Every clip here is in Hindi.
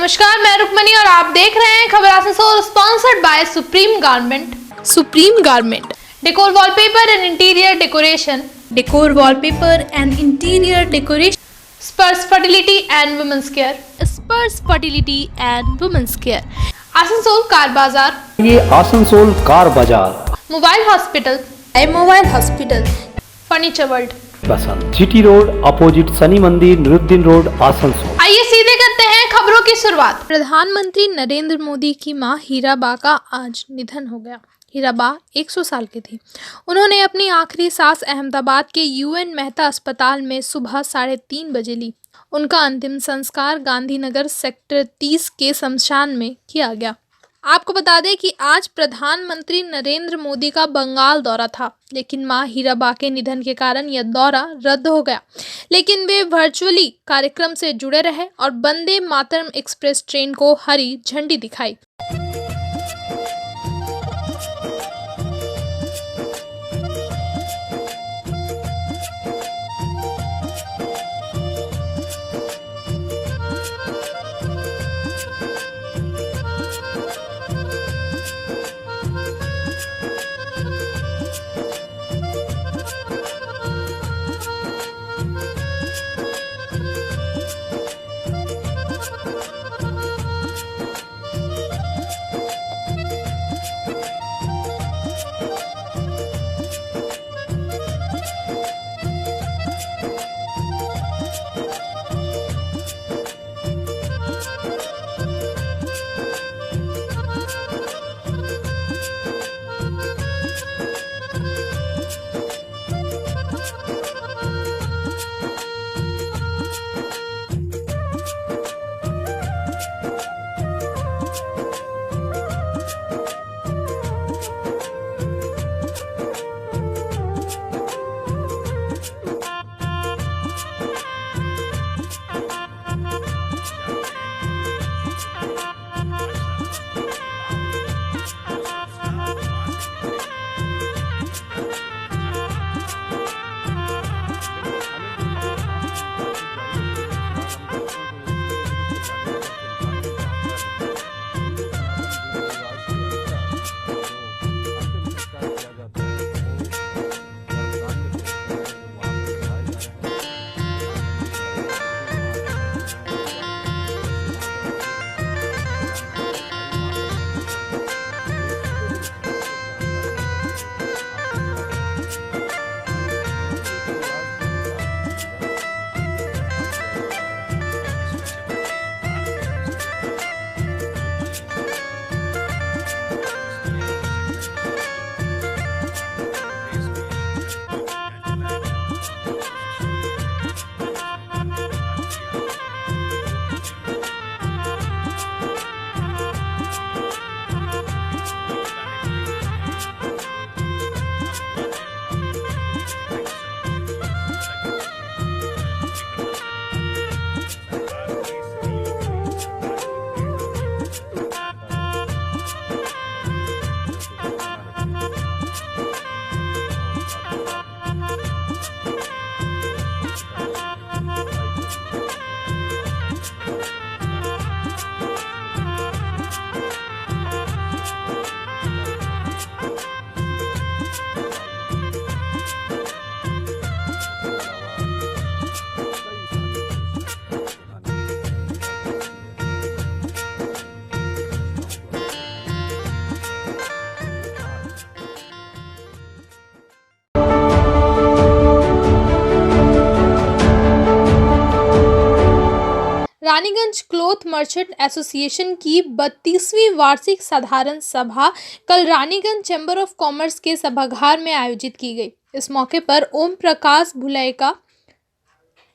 नमस्कार, मैं रुक्मणी और आप देख रहे हैं खबर Asansol, sponsored by Supreme Garment. Supreme Garment decor wallpaper and interior decoration. Decor wallpaper and interior decoration. Sparsh fertility and women's care. Sparsh fertility and women's care. Asansol Car Bazar. ये Asansol Car Bazar. Mobile Hospital. Mobile Hospital. Furniture World. Basant City Road opposite Shani Mandir, Niruddin road, Asansol. आइए सीधे करते हैं खबरों की शुरुआत। प्रधानमंत्री नरेंद्र मोदी की मां हीराबा का आज निधन हो गया। हीराबा 100 साल की थी। उन्होंने अपनी आखिरी सांस अहमदाबाद के UN मेहता अस्पताल में सुबह 3:30 बजे ली। उनका अंतिम संस्कार गांधीनगर सेक्टर 30 के शमशान में किया गया। आपको बता दें कि आज प्रधानमंत्री नरेंद्र मोदी का बंगाल दौरा था, लेकिन मां हीराबा के निधन के कारण यह दौरा रद्द हो गया। लेकिन वे वर्चुअली कार्यक्रम से जुड़े रहे और वंदे मातरम एक्सप्रेस ट्रेन को हरी झंडी दिखाई। रानीगंज क्लॉथ मर्चेंट एसोसिएशन की 32वीं वार्षिक साधारण सभा कल रानीगंज चैम्बर ऑफ कॉमर्स के सभागार में आयोजित की गई। इस मौके पर ओम प्रकाश भुलैया,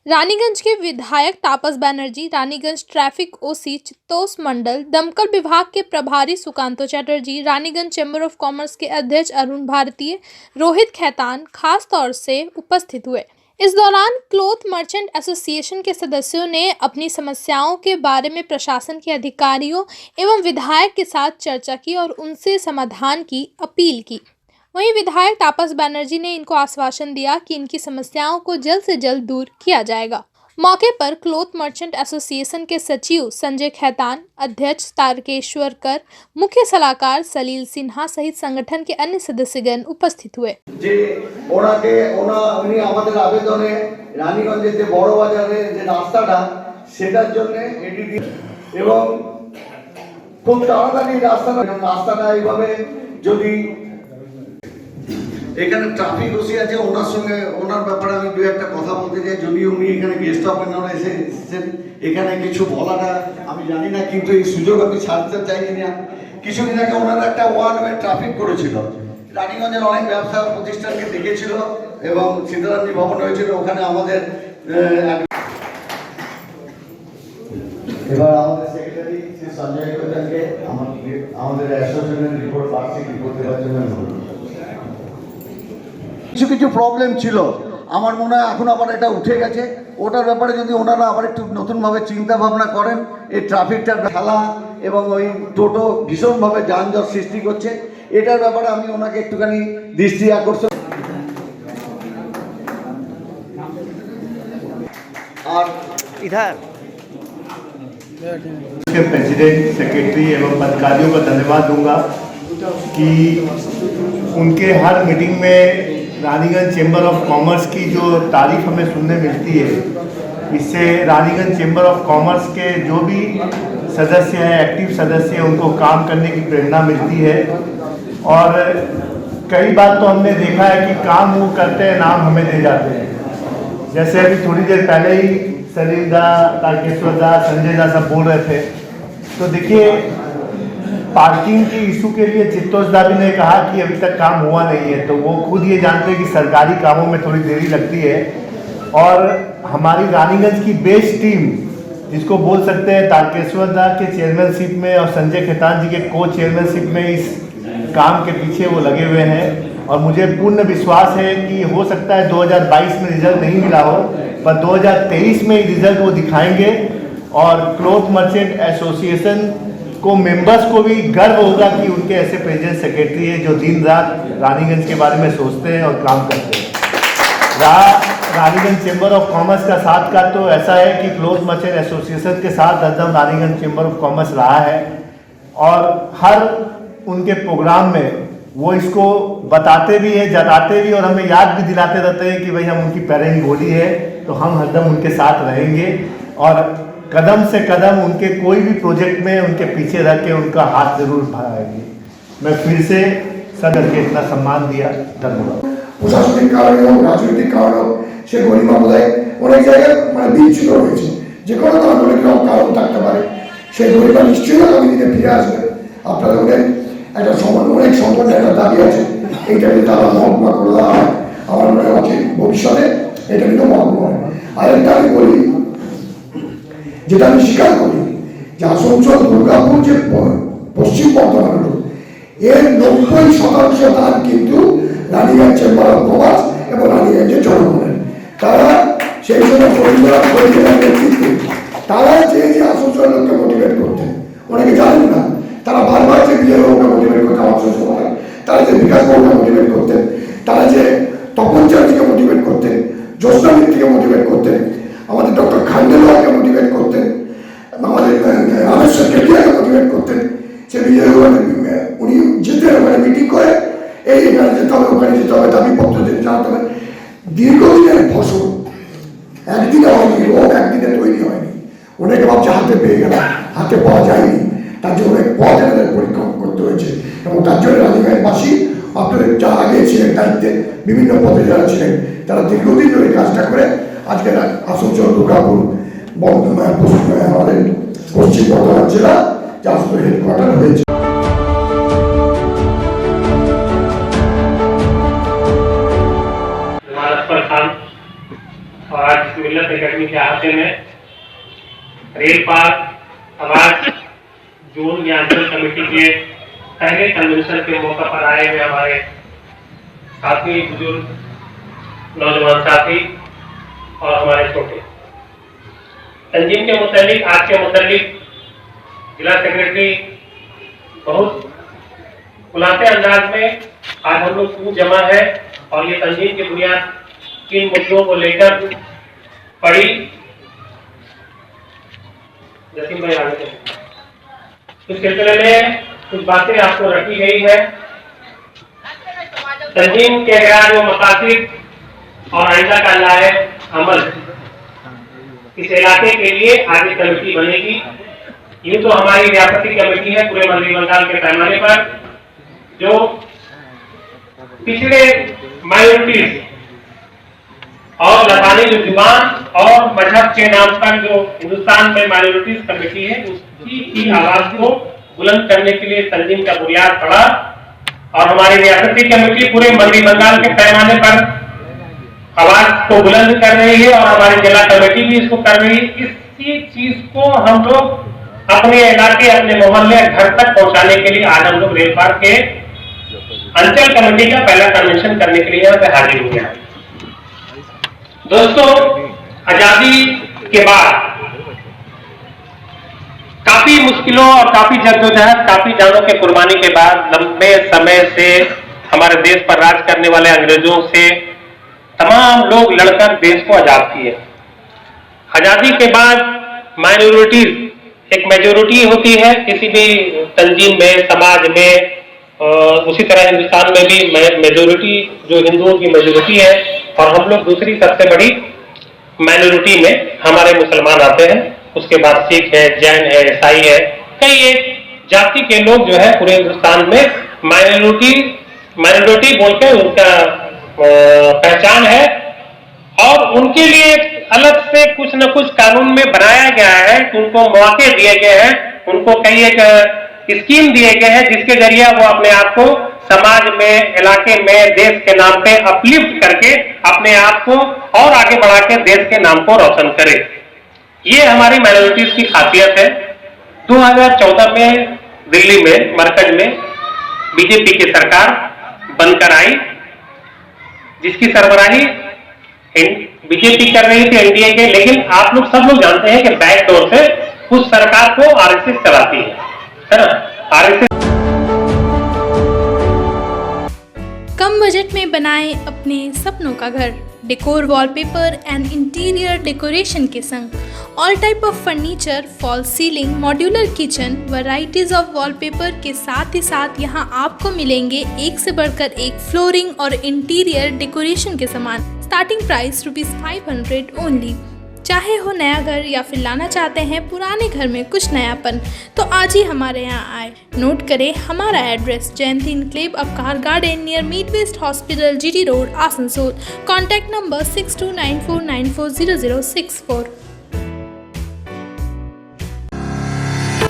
रानीगंज के विधायक तापस बनर्जी, रानीगंज ट्रैफिक OC चित्तोष मंडल, दमकल विभाग के प्रभारी Sukanta Chatterjee, Raniganj chamber of commerce के अध्यक्ष अरुण भारतीय, रोहित खैतान खास तौर से उपस्थित हुए। इस दौरान क्लॉथ मर्चेंट एसोसिएशन के सदस्यों ने अपनी समस्याओं के बारे में प्रशासन के अधिकारियों एवं विधायक के साथ चर्चा की और उनसे समाधान की अपील की। वहीं विधायक तापस बनर्जी ने इनको आश्वासन दिया कि इनकी समस्याओं को जल्द से जल्द दूर किया जाएगा। मौके पर क्लॉथ मर्चेंट एसोसिएशन के सचिव संजय खैतान, अध्यक्ष तारकेश्वर कर, मुख्य सलाहकार सलील सिन्हा सहित संगठन के अन्य सदस्यगण उपस्थित हुए। যে ওনাকে উনি আমাদের আবেদনে রানীগঞ্জের যে বড় বাজারের যে রাস্তাটা সেটার জন্য এডিডি এবং খুব তাড়াতাড়ি রাস্তাটা এইভাবে যদি এখানে ট্রাফিক ওসি আছে ওনার সঙ্গে ওনার ব্যাপারে আমি দু একটা কথা বলতে চাই। যদি উনি এখানে গেস্ট অফ অনার এসেছেন এখানে কিছু বলাটা আমি জানি না, কিন্তু এই সুযোগ আমি ছাড়তে চাইনি না। কিছুদিন আগে ওনারা একটা ওয়ান ওয়ে ট্রাফিক করেছিল, রানীগঞ্জের অনেক ব্যবসা প্রতিষ্ঠানকে দেখেছিল এবং সীতারামজি ভবন হয়েছিল ওখানে আমাদের এবার আমাদের সেক্রেটারি শ্রী সঞ্জয় কোটালকে আমাদের অ্যাসোসিয়েশনের রিপোর্ট বার্ষিক রিপোর্ট দেওয়ার জন্য কিছু প্রবলেম ছিল, আমার মনে হয় এখন আবার এটা উঠে গেছে। ওটার ব্যাপারে যদি ওনারা আবার একটু নতুনভাবে চিন্তা ভাবনা করেন, এই ট্রাফিকটার খেলা এবং ওই টোটো ভীষণভাবে যানজট সৃষ্টি করছে, এটার ব্যাপারে আমি ওনাকে একটুখানি দৃষ্টি আকর্ষণ। আর इधर के प्रेसिडेंट, सेक्रेटरी एवं अधिकारियों को धन्यवाद दूंगा कि उनके हर मीटिंग में रानीगंज चेंबर ऑफ कॉमर्स की जो तारीफ हमें सुनने मिलती है, इससे रानीगंज चेंबर ऑफ कॉमर्स के जो भी सदस्य हैं, एक्टिव सदस्य हैं, उनको काम करने की प्रेरणा मिलती है। और कई बार तो हमने देखा है कि काम वो करते हैं, नाम हमें दे जाते हैं। जैसे अभी थोड़ी देर पहले ही सलील दा, तारकेश्वर दा, संजय दा सब बोल रहे थे, तो देखिए पार्किंग की इशू के लिए चित्तोष दा भी ने कहा कि अभी तक काम हुआ नहीं है, तो वो खुद ये जानते हैं कि सरकारी कामों में थोड़ी देरी लगती है। और हमारी रानीगंज की बेस्ट टीम, जिसको बोल सकते हैं तारकेश्वर दा के चेयरमैनशिप में और संजय खेतान जी के को चेयरमैनशिप में, इस काम के पीछे वो लगे हुए हैं। और मुझे पूर्ण विश्वास है कि हो सकता है 2022 में रिजल्ट नहीं मिला हो, पर 2023 में रिजल्ट वो दिखाएंगे। और क्लॉथ मर्चेंट एसोसिएशन को मेंबर्स को भी गर्व होगा कि उनके ऐसे प्रेसिडेंट सेक्रेटरी है जो दिन रात रानीगंज के बारे में सोचते हैं और काम करते हैं। रानीगंज चेंबर ऑफ कॉमर्स का साथ का तो ऐसा है कि क्लॉथ मर्चेंट एसोसिएशन के साथ एकदम रानीगंज चेंबर ऑफ कॉमर्स रहा है, और हर उनके प्रोग्राम में वो इसको बताते भी है, जताते भी, और हमें याद भी दिलाते रहते हैं कि भाई हम उनकी पेरेंट बॉडी है, तो हम हरदम उनके साथ रहेंगे और कदम से कदम उनके कोई भी प्रोजेक्ट में उनके पीछे रह के उनका हाथ जरूर बढ़ाएंगे। मैं फिर से सदर के इतना सम्मान दिया, धन्यवाद। প্রশাসনিক কারণে হোক, রাজনৈতিক কারণে হোক, সে গরিমা বোধহয় অনেক জায়গায় বিচ্যুত হয়েছে, যে কোনো অনেক রকম কারণ থাকতে পারে। সেই গরিমা নিশ্চয়ই আগামী দিনে ফিরে আসবে। আপনাদের একটা অনেক সম্মানের একটা দাবি আছে, এইটা কিন্তু তারা মহকুমা করে দেওয়া হয়। আমার মনে হয় ভবিষ্যতে এটা কিন্তু মহকুমা হয়। আরেকটা আমি বলি, যেটা আমি স্বীকার করি, যে আসানসোল দুর্গাপুর যে পশ্চিম বর্ধমান রোড, এর 90% দান কিন্তু রানীগঞ্জ চেম্বার অফ কমার্স এবং রানীগঞ্জের জনগণের। তারা সেই সময় নেতৃত্বে তারা চেয়েছে আসানসোলের লোককে মোটিভেট করতে। অনেকে জানেন না, তারা বারবার যে বিজয়বাবুকে মোটিভেট করতে আসানসোল, তারা যে বিকাশবাবুকে মোটিভেট করতেন, তারা যে তপন চ্যাটার্জিকে মোটিভেট করতেন, জ্যোৎস্না মিত্রকে মোটিভেট করতেন, আমাদের ডক্টর খান্ডেলওয়ালকে মোটিভেট করতেন, আমাদের রামেশ্বর কেটিয়াকে মোটিভেট করতেন। সে বিজয়বাবু উনি যেতেন, ওখানে মিটিং করে এই এখানে যেতে হবে, ওখানে যেতে হবে, দাবিপত্র জানাতে হবে। দীর্ঘদিনের ফসল একদিনে হয়নি, রোগ একদিনে তৈরি হয়নি। অনেকে ভাবছে হাতে পেয়ে গেল, হাতে পাওয়া যায়নি, তার জন্য অনেক পথ আমাদের পরিক্রমা করতে হয়েছে। এবং তার জন্য রানীগঞ্জবাসী আপনাদের যা আগে ছিলেন দায়িত্বে, বিভিন্ন পদে যারা ছিলেন, তারা দীর্ঘদিন ধরে কাজটা করে আজকে আসানসোল দুর্গাপুর আমাদের পশ্চিম বর্ধমান জেলা যার হেডকোয়ার্টার হয়েছে। और आज मिल्लत एकेडमी के अहाते में रेल पार समाज जोन ज्ञानचल कमेटी के पहले कन्वेंशन के मौका पर आए हुए हमारे साथी, बुजुर्ग, नौजवान साथी और हमारे छोटे तंजीम के मुतालिक, आज के मुतालिक जिला सेक्रेटरी बहुत खुलासे अंदाज में आज हम लोग क्यों जमा है और ये तंजीम की बुनियाद किन मुद्दों को लेकर पड़ी जसीम भाई आगे चलिए। इस सिलसिले में कुछ बातें आपको रखी गई है। तंजीम के गैर जो मकासद और आइंदा का लायक अमल, इस इलाके के लिए आगे कमेटी बनेगी। यूँ तो हमारी रियासती कमेटी है पूरे मध्य बंगाल के पैमाने पर, जो पिछड़े माइनॉरिटीज और लसानी जो जुबान और मजहब के नाम पर जो हिंदुस्तान में माइनॉरिटीज कमेटी है, उसकी की आवाज को बुलंद करने के लिए तंजीम का बुनियाद पड़ा। और हमारी रियासती कमेटी पूरे मध्य बंगाल के पैमाने पर आवाज को बुलंद कर रही है और हमारी जिला कमेटी भी इसको कर रही है। इसी चीज को हम लोग अपने इलाके, अपने मोहल्ले, घर तक पहुंचाने के लिए आज हम लोग रेल पार्क के अंचल कमेटी का पहला कन्वेंशन करने के लिए यहाँ पे हाजिर हो गया। दोस्तों, आजादी के बाद काफी मुश्किलों और काफी जद्दोजहद, काफी जानों के कुर्बानी के बाद लंबे समय से हमारे देश पर राज करने वाले अंग्रेजों से तमाम लोग लड़कर देश को आजाद किए। आजादी के बाद माइनॉरिटीज एक मेजोरिटी होती है किसी भी तंजीम में, समाज में, उसी तरह हिंदुस्तान में भी मेजोरिटी जो हिंदुओं की मेजोरिटी है, और हम लोग दूसरी सबसे बड़ी माइनॉरिटी में हमारे मुसलमान आते हैं। उसके बाद सिख है, जैन है, ईसाई है, कई एक जाति के लोग जो है पूरे हिंदुस्तान में माइनॉरिटी बोलकर उनका पहचान है। और उनके लिए अलग से कुछ न कुछ कानून में बनाया गया है, उनको मौके दिए गए हैं, उनको कई एक स्कीम दिए गए हैं जिसके जरिए वो अपने आप को समाज में, इलाके में, देश के नाम पे अपलिफ्ट करके अपने आप को और आगे बढ़ा के देश के नाम को रोशन करे। ये हमारी माइनॉरिटीज की खासियत है। 2014 में दिल्ली में, मरकज में बीजेपी की सरकार बनकर आई, जिसकी सरबराही बीजेपी कर रही थी एनडीए के, लेकिन आप लोग सब लोग जानते हैं कि बैकडोर से उस सरकार को आरएसएस चलाती है ना। आरएसएस कम बजट में बनाएं अपने सपनों का घर। Decor, wallpaper and interior decoration के संग all type of furniture, fall ceiling, modular kitchen, varieties of wallpaper के साथ ही साथ यहाँ आपको मिलेंगे एक से बढ़कर एक फ्लोरिंग और इंटीरियर डेकोरेशन के सामान। Starting price ₹500 only. चाहे हो नया घर या फिर लाना चाहते हैं पुराने घर में कुछ नयापन, तो आज ही हमारे यहाँ आए। नोट करें हमारा address, Jayanti enclave, Avkar garden, near मीट वेस्ट hospital, GT road, Asansol. Contact number 6294940064।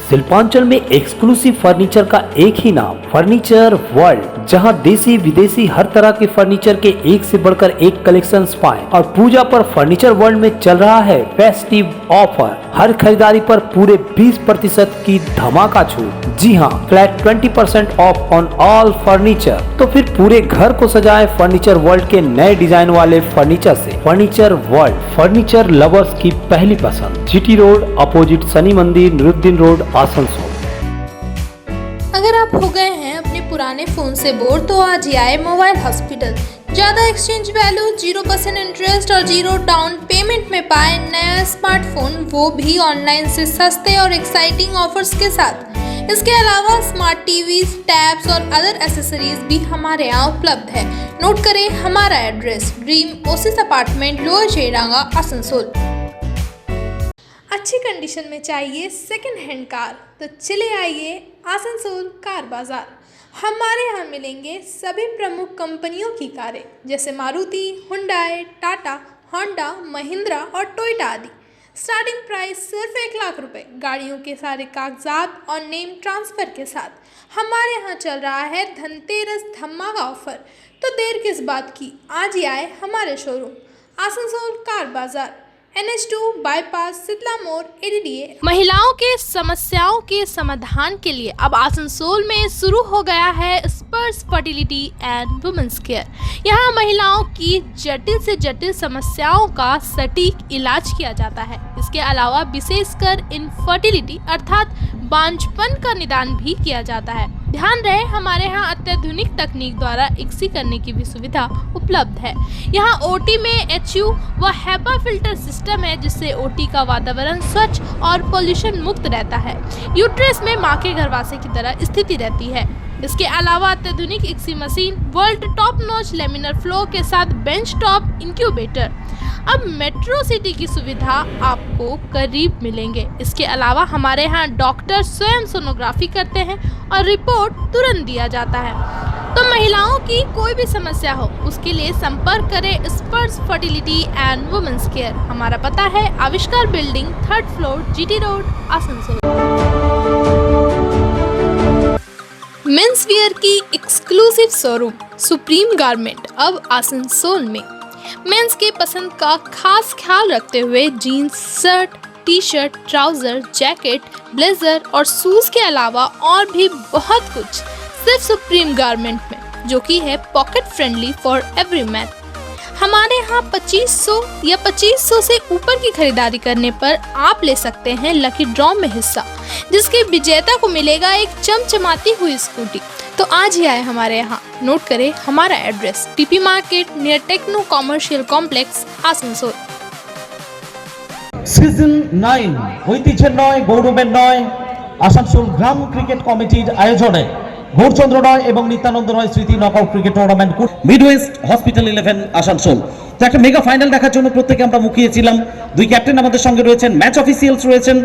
Shilpanchal में एक्सक्लूसिव फर्नीचर का एक ही नाम, फर्नीचर वर्ल्ड, जहां देसी विदेशी हर तरह के फर्नीचर के एक से बढ़कर एक कलेक्शंस पाएं। और पूजा पर फर्नीचर वर्ल्ड में चल रहा है फेस्टिव ऑफर, हर खरीदारी पर पूरे 20% की धमाका छूट। जी हां, flat 20% of on all furniture. तो फिर पूरे घर को सजाएं फर्नीचर वर्ल्ड के नए डिजाइन वाले फर्नीचर से। फर्नीचर वर्ल्ड, फर्नीचर लवर्स की पहली पसंद। GT road opposite Shani Mandir, Niruddin road, Asansol. अगर आप हो गए हैं अपने पुराने फ़ोन से बोर, तो आज ही आए मोबाइल हॉस्पिटल। ज़्यादा एक्सचेंज वैल्यू, 0% इंटरेस्ट और 0 डाउन पेमेंट में पाए नया स्मार्टफोन, वो भी ऑनलाइन से सस्ते और एक्साइटिंग ऑफर्स के साथ। इसके अलावा स्मार्ट टीवीज, टैब्स और अदर एसेसरीज भी हमारे यहाँ उपलब्ध है। नोट करें हमारा address, dream oasis apartment, lower Cheranga, Asansol. अच्छी कंडीशन में चाहिए सेकंड हैंड कार, तो चले आइए आसनसोल कार बाजार। हमारे यहाँ मिलेंगे सभी प्रमुख कंपनियों की कारें, जैसे मारुति, हुंडई, टाटा, होंडा, महिंद्रा और टोयोटा आदि। स्टार्टिंग प्राइस सिर्फ 1 लाख रुपए, गाड़ियों के सारे कागजात और नेम ट्रांसफ़र के साथ। हमारे यहाँ चल रहा है धनतेरस धमाका ऑफर, तो देर किस बात की, आज ही आए हमारे शोरूम आसनसोल कार बाजार, NH2 बाईपास, शीतला मोड़, ADDA। महिलाओं के समस्याओं के समाधान के लिए अब आसनसोल में शुरू हो गया है स्पर्श फर्टिलिटी एंड वुमेन्स केयर। यहाँ महिलाओं की जटिल से जटिल समस्याओं का सटीक इलाज किया जाता है। इसके अलावा विशेषकर इनफर्टिलिटी अर्थात बांझपन का निदान भी किया जाता है। ध्यान रहे हमारे यहाँ अत्याधुनिक तकनीक द्वारा इक्सी करने की भी सुविधा उपलब्ध है। यहाँ ओटी में HU व HEPA फिल्टर सिस्टम है, जिससे ओटी का वातावरण स्वच्छ और पोल्यूशन मुक्त रहता है। यूट्रस में माँ के गर्भाशय की तरह स्थिति रहती है। इसके अलावा अत्याधुनिक ICSI machine, world top notch laminar flow के साथ बेंच टॉप इंक्यूबेटर। अब मेट्रो सिटी की सुविधा आपको करीब मिलेंगे। इसके अलावा हमारे यहाँ डॉक्टर स्वयं सोनोग्राफी करते हैं और रिपोर्ट तुरंत दिया जाता है। तो महिलाओं की कोई भी समस्या हो, उसके लिए संपर्क करें स्पर्श फर्टिलिटी एंड वुमेन्स केयर। हमारा पता है आविष्कार building, 3rd floor, GT road, Asansol. Men's wear की एक्सक्लूसिव शोरूम सुप्रीम गारमेंट अब आसनसोल में। मेंस के पसंद का खास ख्याल रखते हुए jeans, shirt, T shirt, trouser, jacket, blazer और शूज के अलावा और भी बहुत कुछ सिर्फ सुप्रीम गारमेंट में, जो कि है pocket friendly for every man. हमारे यहाँ 2500 या 2500 से ऊपर की खरीदारी करने पर आप ले सकते हैं लकी ड्रॉ में हिस्सा, जिसके विजेता को मिलेगा एक चमचमाती हुई स्कूटी। तो आज ही आए हमारे यहाँ। नोट करें हमारा address, TP market near techno commercial complex, Asansol. Season 9 ঐতিহ্যের নয়, গৌরবের নয়, আসানসোল গ্রাম ক্রিকেট কমিটির আয়োজনে গৌরচন্দ্র নয় এবং নিত্যানন্দ নয় স্মৃতি knockout cricket tournament Midwest hospital 11 Asansol. তো একটা মেগা ফাইনাল দেখার জন্য প্রত্যেকে আমরা মুখিয়েছিলাম। দুই ক্যাপ্টেন আমাদের সঙ্গে রয়েছেন, ম্যাচ অফিসিয়ালস রয়েছেন।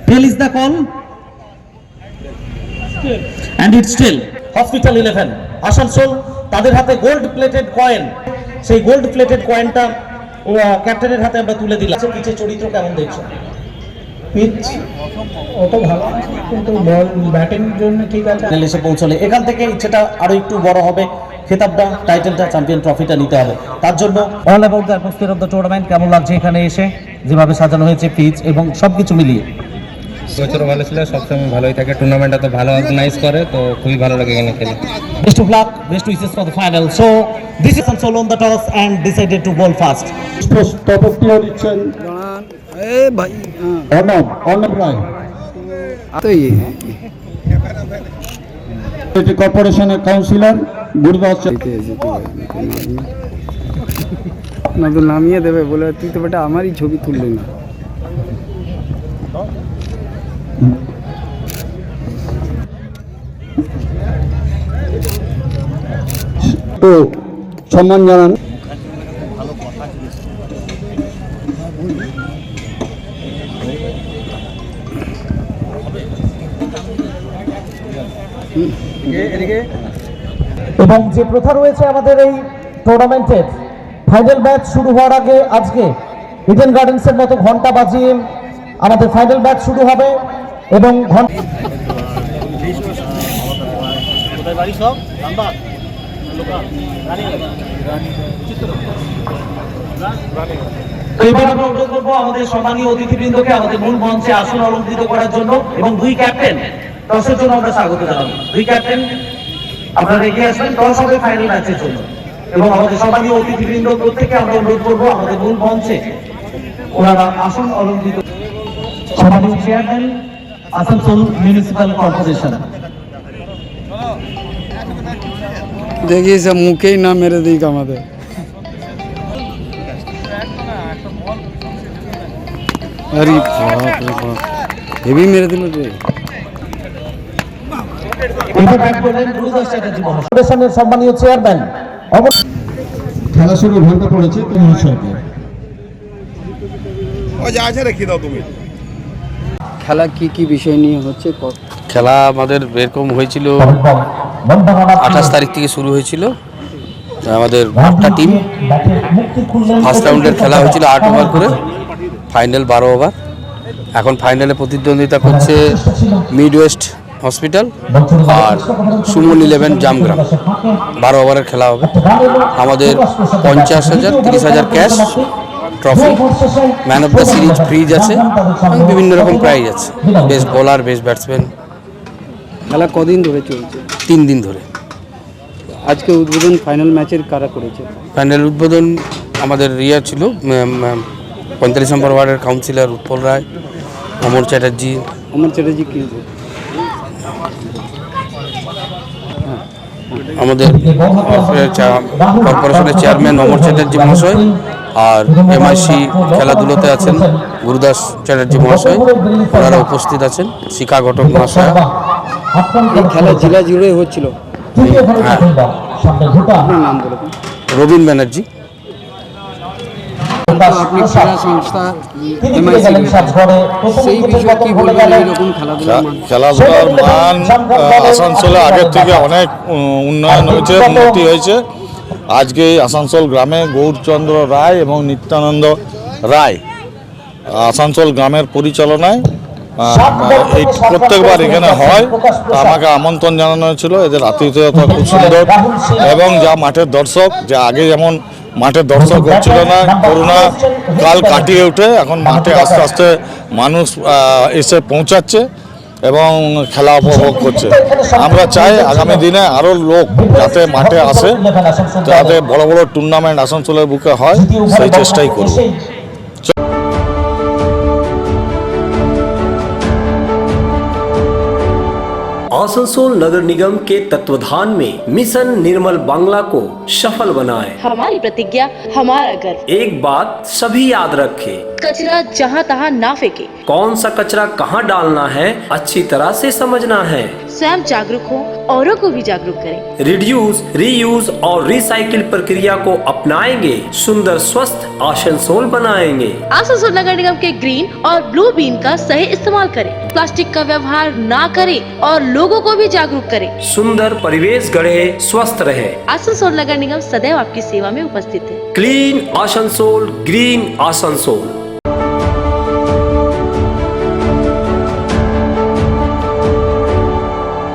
Tails is the call and it's still hospital 11 Asansol. তাদের হাতে গোল্ড প্লেটেড কয়েন, সেই গোল্ড প্লেটেড কয়েনটা ক্যাপ্টেনের হাতে আমরা তুলে দিলাম। পিচের চরিত্র কেমন দেখছো? পিচ অত ভালো না, কিন্তু বল ব্যাটিং জন্য ঠিক আছে। এসে পৌঁছলে এখান থেকে ইচ্ছেটা আরো একটু বড় হবে, খেতাবটা, টাইটেলটা, চ্যাম্পিয়ন ট্রফিটা নিতে হবে। তার জন্য all about the atmosphere of the tournament কেমন লাগছে এখানে এসে, যেভাবে সাজানো হয়েছে পিচ এবং সবকিছু মিলিয়ে? বছরও ভালো ছিল, সবসময় ভালোই থাকে। টুর্নামেন্টটা তো ভালো অর্গানাইজ করে, তো খুবই ভালো লাগে এখানে খেলে। Best of luck, best wishes for the final. So this is Asansol on the toss and decided to bowl fast. টপকটিও নিচ্ছেন অর্ণব রায়, কর্পোরেশনের কাউন্সিলর গুরুদাস। না তো নামিয়ে দেবে বলে, তুই তো বেটা আমারই ছবি তুললি না। তো সম্মান জানান। এবং যে প্রথা রয়েছে আমাদের এই টুর্নামেন্টের, ফাইনাল ম্যাচ শুরু হওয়ার আগে আজকে ইডেন গার্ডেন্সের মতো ঘন্টা বাজিয়ে আমাদের ফাইনাল ম্যাচ শুরু হবে এবং এবার আমরা অনুরোধ করবো আমাদের সম্মানীয় অতিথিবৃন্দকে আমাদের মূল মঞ্চে আসন অলঙ্কৃত করার জন্য এবং দুই ক্যাপ্টেন টসের জন্য আমরা স্বাগত জানাবো। দুই ক্যাপ্টেন আপনারা এগিয়ে আসবেন, টস হবে ফাইনাল ম্যাচের জন্য এবং আমাদের সম্মানীয় অতিথিবৃন্দ প্রত্যেকে আমরা অনুরোধ করবো আমাদের মূল মঞ্চে ওনারা আসন অলঙ্কৃত। সম্মানীয় চেয়ারম্যান আসানসোল মিউনিসিপ্যাল কর্পোরেশন। देखिए सब मुखे ही ना मेरे दी আমাদের। अरे बाप रे बाप, ये भी मेरे दिल में সম্মানীয় চেয়ারম্যান। খেলা শুরু ঘন্টা পড়েছে খেলা কি কি বিষয় নিয়ে হচ্ছে? খেলা আমাদের এরকম হয়েছিল 28 তারিখ থেকে শুরু হয়েছিল। আমাদের 8টা টিম, ফার্স্ট রাউন্ডের খেলা হয়েছিল 8 ওভার করে, ফাইনাল 12 ওভার। এখন ফাইনালে প্রতিদ্বন্দ্বিতা করছে মিডওয়েস্ট হসপিটাল আর সুমন 11 জামগ্রাম। 12 ওভারের খেলা হবে। আমাদের 50,000, 30,000 cash, trophy, man of the series fridge আছে, বিভিন্ন রকম প্রাইজ আছে। Best bowler, best batsman. খেলা কদিন ধরে চলছে? 3 দিন ধরে। আজকে উদ্বোধন ফাইনাল ম্যাচের কারা করেছে? ফাইনাল উদ্বোধন আমাদের ছিল 45 নম্বর ওয়ার্ডের কাউন্সিলর উৎপল রায়, অমর চ্যাটার্জি, অমর চ্যাটার্জি কিনেছে। আমাদের কর্পোরেশনের চেয়ারম্যান অমর চ্যাটার্জি মহাশয় আর এমআইসি খেলাধুলোতে আছেন গুরুদাস চ্যাটার্জি মহাশয়, ওনারা উপস্থিত আছেন, শিখা ঘটক মহাশয়। এই খেলা জেলা জুড়ে হচ্ছিল। হ্যাঁ, আপনার নাম বলে দিন। রবীন ব্যানার্জি। আপনি ক্রীড়া সংস্থা MIC সেই বিষয়ে কি বলবেন? এইরকম খেলাধুলার মান? খেলাধুলার মান আসানসোলে আগের থেকে অনেক উন্নয়ন হয়েছে, উন্নতি হয়েছে। আজকে এই আসানসোল গ্রামে গৌরচন্দ্র রায় এবং নিত্যানন্দ রায় আসানসোল গ্রামের পরিচালনায় এই প্রত্যেকবার এখানে হয়। তা আমাকে আমন্ত্রণ জানানো হয়েছিল। এদের আতিথেয়তা খুব সুন্দর এবং যা মাঠের দর্শক, যা আগে যেমন মাঠের দর্শক হচ্ছিল না, করোনা কাল কাটিয়ে উঠে এখন মাঠে আস্তে আস্তে মানুষ এসে পৌঁছাচ্ছে এবং খেলা উপভোগ করছে। আমরা চাই আগামী দিনে আরও লোক যাতে মাঠে আসে, যাতে বড় বড় টুর্নামেন্ট আসানসোলের বুকে হয়, সেই চেষ্টাই করব। आसनसोल नगर निगम के तत्वाधान में मिशन निर्मल बांग्ला को सफल बनाएं। हमारी प्रतिज्ञा, हमारा गर्व। एक बात सभी याद रखें, कचरा जहाँ तहाँ ना फेंके। कौन सा कचरा कहाँ डालना है अच्छी तरह से समझना है। स्वयं जागरूक हो, औरों को भी जागरूक करें। रिड्यूस, रीयूज और रिसाइकिल प्रक्रिया को अपनाएंगे, सुंदर स्वस्थ आसनसोल बनाएंगे। आसनसोल नगर निगम के ग्रीन और ब्लू बीन का सही इस्तेमाल करें, प्लास्टिक का व्यवहार ना करें और लोगों को भी जागरूक करें। सुंदर परिवेश गढ़े, स्वस्थ रहे। आसनसोल नगर निगम सदैव आपकी सेवा में उपस्थित है। Clean Asansol, green Asansol.